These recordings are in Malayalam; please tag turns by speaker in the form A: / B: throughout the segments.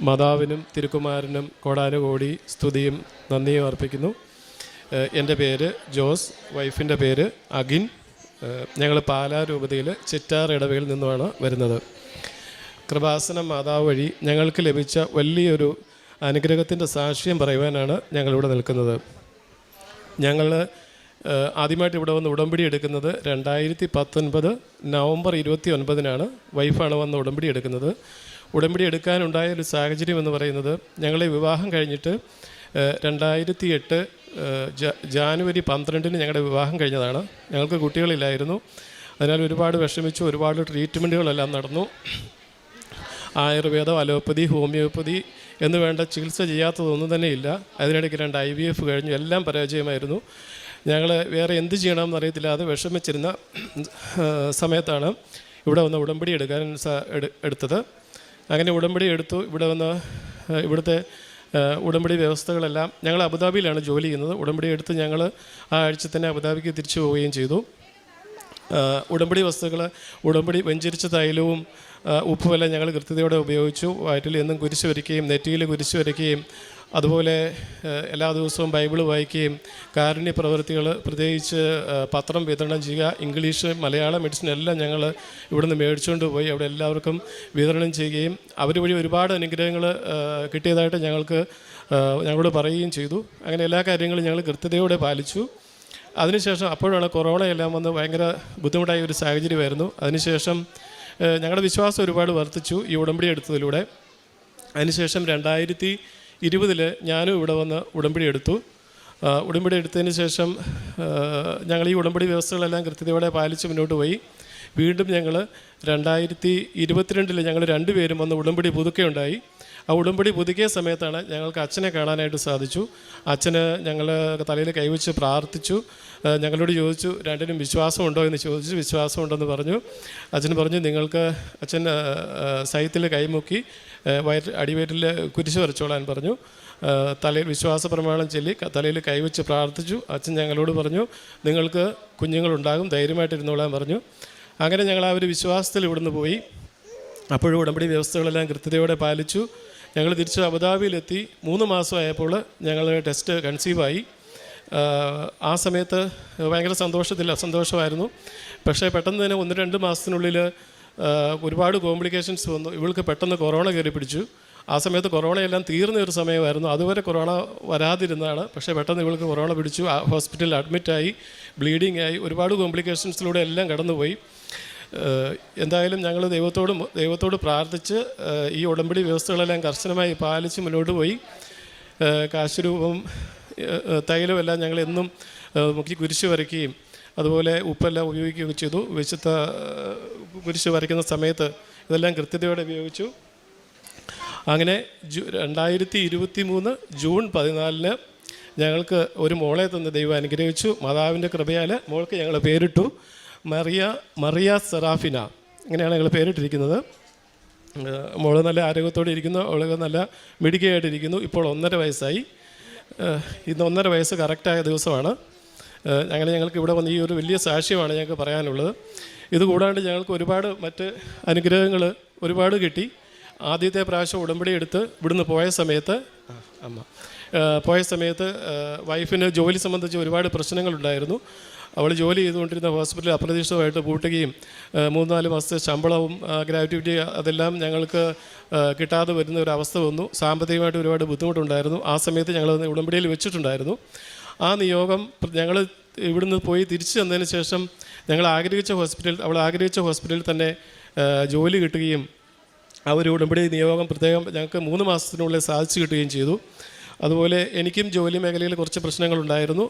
A: മാതാവിനും തിരുക്കുമാരനും കോടാനുകോടി സ്തുതിയും നന്ദിയും അർപ്പിക്കുന്നു. എൻ്റെ പേര് ജോസ്, വൈഫിൻ്റെ പേര് അഗിൻ. ഞങ്ങൾ പാലാ രൂപതയിൽ ചിറ്റാർ ഇടവയിൽ നിന്നുമാണ് വരുന്നത്. കൃപാസനം മാതാവ് വഴി ഞങ്ങൾക്ക് ലഭിച്ച വലിയൊരു അനുഗ്രഹത്തിൻ്റെ സാക്ഷ്യം പറയുവാനാണ് ഞങ്ങളിവിടെ നിൽക്കുന്നത്. ഞങ്ങൾ ആദ്യമായിട്ട് ഇവിടെ വന്ന് ഉടമ്പടി എടുക്കുന്നത് 2019 നവംബർ 29-നാണ്. വൈഫാണ് വന്ന് ഉടമ്പടി എടുക്കുന്നത്. ഉടമ്പടി എടുക്കാനുണ്ടായ ഒരു സാഹചര്യം എന്ന് പറയുന്നത്, ഞങ്ങളെ വിവാഹം കഴിഞ്ഞിട്ട് 2008 ജാനുവരി 12-ന് ഞങ്ങളുടെ വിവാഹം കഴിഞ്ഞതാണ്. ഞങ്ങൾക്ക് കുട്ടികളില്ലായിരുന്നു. അതിനാൽ ഒരുപാട് വിഷമിച്ചു. ഒരുപാട് ട്രീറ്റ്മെൻറ്റുകളെല്ലാം നടന്നു. ആയുർവേദം, അലോപ്പതി, ഹോമിയോപ്പതി എന്ന് വേണ്ട ചികിത്സ ചെയ്യാത്തതൊന്നും തന്നെ ഇല്ല. അതിനിടയ്ക്ക് 2 IVF കഴിഞ്ഞു. എല്ലാം പരാജയമായിരുന്നു. ഞങ്ങൾ വേറെ എന്ത് ചെയ്യണമെന്ന് അറിയത്തില്ലാതെ വിഷമിച്ചിരുന്ന സമയത്താണ് ഇവിടെ വന്ന് ഉടമ്പടി എടുക്കാൻ എടുത്തത്. അങ്ങനെ ഉടമ്പടി എടുത്തു. ഇവിടെ വന്ന് ഇവിടുത്തെ ഉടമ്പടി വ്യവസ്ഥകളെല്ലാം, ഞങ്ങൾ അബുദാബിയിലാണ് ജോലി ചെയ്യുന്നത്. ഉടമ്പടി എടുത്ത് ഞങ്ങൾ ആ ആഴ്ച തന്നെ അബുദാബിക്ക് തിരിച്ചു പോവുകയും ചെയ്തു. ഉടമ്പടി വസ്തുക്കൾ, ഉടമ്പടി വെഞ്ചരിച്ച തൈലവും ഉപ്പുമെല്ലാം ഞങ്ങൾ കൃത്യതയോടെ ഉപയോഗിച്ചു. വയറ്റിൽ എന്നും കുരിശ് വരയ്ക്കുകയും നെറ്റിയിൽ കുരിശ് വരയ്ക്കുകയും അതുപോലെ എല്ലാ ദിവസവും ബൈബിൾ വായിക്കുകയും കാരുണ്യ പ്രവൃത്തികൾ, പ്രത്യേകിച്ച് പത്രം വിതരണം ചെയ്യുക, ഇംഗ്ലീഷ്, മലയാളം, മെഡിസിൻ എല്ലാം ഞങ്ങൾ ഇവിടുന്ന് മേടിച്ചുകൊണ്ട് പോയി അവിടെ എല്ലാവർക്കും വിതരണം ചെയ്യുകയും അവർ വഴി ഒരുപാട് അനുഗ്രഹങ്ങൾ കിട്ടിയതായിട്ട് ഞങ്ങളോട് പറയുകയും ചെയ്തു. അങ്ങനെ എല്ലാ കാര്യങ്ങളും ഞങ്ങൾ കൃത്യതയോടെ പാലിച്ചു. അതിനുശേഷം അപ്പോഴാണ് കൊറോണയെല്ലാം വന്ന് ഭയങ്കര ബുദ്ധിമുട്ടായ ഒരു സാഹചര്യമായിരുന്നു. അതിനുശേഷം ഞങ്ങളുടെ വിശ്വാസം ഒരുപാട് വർദ്ധിച്ചു ഈ ഉടമ്പടി എടുത്തതിലൂടെ. അതിനുശേഷം 2020 ഞാനും ഇവിടെ വന്ന് ഉടമ്പടി എടുത്തു. ഉടമ്പടി എടുത്തതിന് ശേഷം ഞങ്ങൾ ഈ ഉടമ്പടി വ്യവസ്ഥകളെല്ലാം കൃത്യതയോടെ പാലിച്ച് മുന്നോട്ട് പോയി. വീണ്ടും ഞങ്ങൾ 2022 ഞങ്ങൾ 2 പേരും വന്ന് ഉടമ്പടി പുതുക്കുകയുണ്ടായി. ആ ഉടമ്പടി പുതുക്കിയ സമയത്താണ് ഞങ്ങൾക്ക് അച്ഛനെ കാണാനായിട്ട് സാധിച്ചു. അച്ഛന് ഞങ്ങൾ തലയിൽ കൈവച്ച് പ്രാർത്ഥിച്ചു. ഞങ്ങളോട് ചോദിച്ചു, രണ്ടിനും വിശ്വാസമുണ്ടോ എന്ന് ചോദിച്ചു. വിശ്വാസമുണ്ടെന്ന് പറഞ്ഞു. അച്ഛൻ പറഞ്ഞു, അച്ഛൻ സൈത്തിൽ കൈമുക്കി അടിവയറ്റിൽ കുരിശ് വരച്ചോളാൻ പറഞ്ഞു. തലയിൽ വിശ്വാസ പ്രമാണം ചൊല്ലി തലയിൽ കൈവച്ച് പ്രാർത്ഥിച്ചു. അച്ഛൻ ഞങ്ങളോട് പറഞ്ഞു, നിങ്ങൾക്ക് കുഞ്ഞുങ്ങളുണ്ടാകും, ധൈര്യമായിട്ടിരുന്നോളാൻ പറഞ്ഞു. അങ്ങനെ ഞങ്ങൾ ആ ഒരു വിശ്വാസത്തിൽ ഇവിടുന്ന് പോയി. അപ്പോഴും ഉടമ്പടി വ്യവസ്ഥകളെല്ലാം കൃത്യതയോടെ പാലിച്ചു. ഞങ്ങൾ തിരിച്ച് അബുദാബിയിലെത്തി. 3 മാസമായപ്പോൾ ഞങ്ങൾ ടെസ്റ്റ് കൺസീവായി. ആ സമയത്ത് ഭയങ്കര അസന്തോഷമായിരുന്നു. പക്ഷേ പെട്ടെന്ന് തന്നെ 1-2 മാസത്തിനുള്ളിൽ ഒരുപാട് കോംപ്ലിക്കേഷൻസ് വന്നു. ഇവൾക്ക് പെട്ടെന്ന് കൊറോണ കയറി പിടിച്ചു. ആ സമയത്ത് കൊറോണയെല്ലാം തീർന്ന ഒരു സമയമായിരുന്നു. അതുവരെ കൊറോണ വരാതിരുന്നതാണ്. പക്ഷേ പെട്ടെന്ന് ഇവൾക്ക് കൊറോണ പിടിച്ചു. ഹോസ്പിറ്റലിൽ അഡ്മിറ്റായി, ബ്ലീഡിങ് ആയി, ഒരുപാട് കോംപ്ലിക്കേഷൻസിലൂടെ എല്ലാം കടന്നുപോയി. എന്തായാലും ഞങ്ങൾ ദൈവത്തോട് പ്രാർത്ഥിച്ച് ഈ ഉടമ്പടി വ്യവസ്ഥകളെല്ലാം കർശനമായി പാലിച്ച് മുന്നോട്ട് പോയി. കാശുരൂപം, തൈലമെല്ലാം ഞങ്ങൾ എന്നും മുക്കി കുരിശ് വരയ്ക്കുകയും അതുപോലെ ഉപ്പെല്ലാം ഉപയോഗിക്കുകയൊക്കെ ചെയ്തു. വിശുദ്ധ കുരിശ് വരയ്ക്കുന്ന സമയത്ത് ഇതെല്ലാം കൃത്യതയോടെ ഉപയോഗിച്ചു. അങ്ങനെ 2023 ജൂൺ 14-ന് ഞങ്ങൾക്ക് ഒരു മോളെ തന്ന് ദൈവം അനുഗ്രഹിച്ചു. മാതാവിൻ്റെ കൃപയാൽ മോൾക്ക് ഞങ്ങൾ പേരിട്ടു മറിയ സെറാഫിന. ഇങ്ങനെയാണ് ഞങ്ങൾ പേരിട്ടിരിക്കുന്നത്. മോള് നല്ല ആരോഗ്യത്തോടെ ഇരിക്കുന്നു. അവൾക്ക് നല്ല മിടുക്കിയായിട്ടിരിക്കുന്നു. ഇപ്പോൾ 1.5 വയസ്സായി. ഇന്ന് 1.5 വയസ്സ് കറക്റ്റായ ദിവസമാണ്. അങ്ങനെ ഞങ്ങൾക്ക് ഇവിടെ വന്ന് ഈ ഒരു വലിയ സാക്ഷ്യമാണ് ഞങ്ങൾക്ക് പറയാനുള്ളത്. ഇതുകൂടാണ്ട് ഞങ്ങൾക്ക് ഒരുപാട് മറ്റ് അനുഗ്രഹങ്ങൾ ഒരുപാട് കിട്ടി. ആദ്യത്തെ പ്രാവശ്യം ഉടമ്പടി എടുത്ത് ഇവിടുന്ന് പോയ സമയത്ത് വൈഫിന് ജോലി സംബന്ധിച്ച് ഒരുപാട് പ്രശ്നങ്ങളുണ്ടായിരുന്നു. അവൾ ജോലി ചെയ്തുകൊണ്ടിരുന്ന ഹോസ്പിറ്റലിൽ അപ്രതീക്ഷിതമായിട്ട് പൂട്ടുകയും 3-4 മാസത്തെ ശമ്പളവും ഗ്രാറ്റുവിറ്റി അതെല്ലാം ഞങ്ങൾക്ക് കിട്ടാതെ വരുന്ന ഒരു അവസ്ഥ വന്നു. സാമ്പത്തികമായിട്ട് ഒരുപാട് ബുദ്ധിമുട്ടുണ്ടായിരുന്നു. ആ സമയത്ത് ഞങ്ങൾ ഉടമ്പടിയിൽ വെച്ചിട്ടുണ്ടായിരുന്നു. ആ നിയോഗം ഞങ്ങൾ ഇവിടുന്ന് പോയി തിരിച്ചു വന്നതിന് ശേഷം അവൾ ആഗ്രഹിച്ച ഹോസ്പിറ്റലിൽ തന്നെ ജോലി കിട്ടുകയും ആ ഒരു ഉടമ്പടി നിയോഗം പ്രത്യേകം ഞങ്ങൾക്ക് 3 മാസത്തിനുള്ളിൽ സാധിച്ചു കിട്ടുകയും ചെയ്തു. അതുപോലെ എനിക്കും ജോലി മേഖലയിൽ കുറച്ച് പ്രശ്നങ്ങളുണ്ടായിരുന്നു.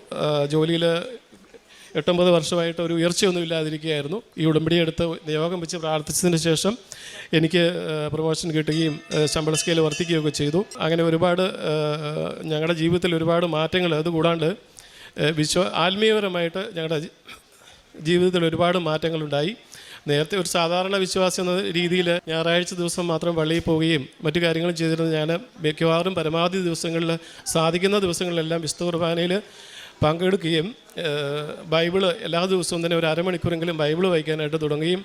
A: ജോലിയിൽ 8-9 വർഷമായിട്ട് ഒരു ഉയർച്ചയൊന്നും ഇല്ലാതിരിക്കുകയായിരുന്നു. ഈ ഉടമ്പടി എടുത്ത് നിയോഗം വെച്ച് പ്രാർത്ഥിച്ചതിന് ശേഷം എനിക്ക് പ്രൊമോഷൻ കിട്ടുകയും ശമ്പള സ്കെയിൽ വർദ്ധിക്കുകയൊക്കെ ചെയ്തു. അങ്ങനെ ഒരുപാട് ഞങ്ങളുടെ ജീവിതത്തിൽ ഒരുപാട് മാറ്റങ്ങൾ, അതുകൂടാണ്ട് ആത്മീയപരമായിട്ട് ഞങ്ങളുടെ ജീവിതത്തിൽ ഒരുപാട് മാറ്റങ്ങളുണ്ടായി. നേരത്തെ ഒരു സാധാരണ വിശ്വാസി എന്ന രീതിയിൽ ഞായറാഴ്ച ദിവസം മാത്രം പള്ളിയിൽ പോവുകയും മറ്റു കാര്യങ്ങളും ചെയ്തിരുന്നത് ഞാൻ മിക്കവാറും പരമാവധി ദിവസങ്ങളിൽ, സാധിക്കുന്ന ദിവസങ്ങളിലെല്ലാം വിശുദ്ധ കുർബാനയിൽ പങ്കെടുക്കുകയും ബൈബിള് എല്ലാ ദിവസവും തന്നെ ഒരു അരമണിക്കൂറെങ്കിലും ബൈബിള് വായിക്കാനായിട്ട് തുടങ്ങുകയും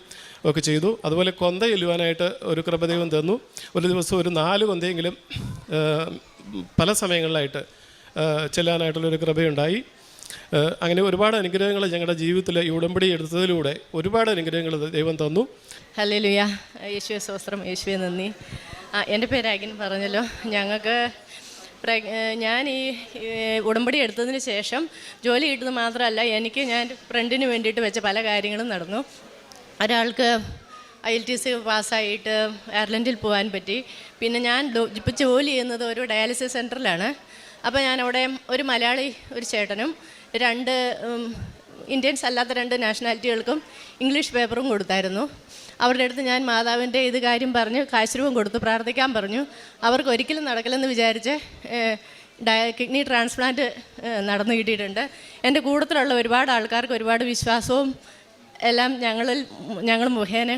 A: ഒക്കെ ചെയ്തു. അതുപോലെ കൊന്ത ചെല്ലുവാനായിട്ട് ഒരു കൃപ ദൈവം തന്നു. ഒരു ദിവസം ഒരു 4 കൊന്തയെങ്കിലും പല സമയങ്ങളിലായിട്ട് ചെല്ലാനായിട്ടുള്ളൊരു കൃപയുണ്ടായി. അങ്ങനെ ഒരുപാട് അനുഗ്രഹങ്ങൾ ഞങ്ങളുടെ ജീവിതത്തിൽ ഈ ഉടമ്പടി എടുത്തതിലൂടെ ഒരുപാട് അനുഗ്രഹങ്ങൾ ദൈവം തന്നു.
B: ഹല്ലേലൂയ. യേശുവേ സ്തോത്രം, യേശുവേ നന്ദി. എൻ്റെ പേര് അഗിൻ പറഞ്ഞല്ലോ. ഞങ്ങൾക്ക് ഞാൻ ഈ ഉടമ്പടി എടുത്തതിന് ശേഷം ജോലി കിട്ടുന്നത് മാത്രമല്ല, ഞാൻ ഫ്രണ്ടിന് വേണ്ടിയിട്ട് വെച്ച പല കാര്യങ്ങളും നടന്നു. ഒരാൾക്ക് IELTS പാസ്സായിട്ട് അയർലൻഡിൽ പോകാൻ പറ്റി. പിന്നെ ഞാൻ ഇപ്പോൾ ജോലി ചെയ്യുന്നത് ഒരു ഡയാലിസിസ് സെൻറ്ററിലാണ്. അപ്പോൾ ഞാനവിടെ ഒരു മലയാളി ഒരു ചേട്ടനും 2 ഇന്ത്യൻസ് അല്ലാത്ത 2 നാഷണാലിറ്റികൾക്കും ഇംഗ്ലീഷ് പേപ്പറും കൊടുത്തായിരുന്നു. അവരുടെ അടുത്ത് ഞാൻ മാതാവിൻ്റെ ഇത് കാര്യം പറഞ്ഞ് കാശുരൂപം കൊടുത്തു, പ്രാർത്ഥിക്കാൻ പറഞ്ഞു. അവർക്ക് ഒരിക്കലും നടക്കില്ലെന്ന് വിചാരിച്ച് കിഡ്നി ട്രാൻസ്പ്ലാന്റ് നടന്നു കിട്ടിയിട്ടുണ്ട്. എൻ്റെ കൂട്ടത്തിലുള്ള ഒരുപാട് ആൾക്കാർക്ക് ഒരുപാട് വിശ്വാസവും എല്ലാം ഞങ്ങൾ മുഖേന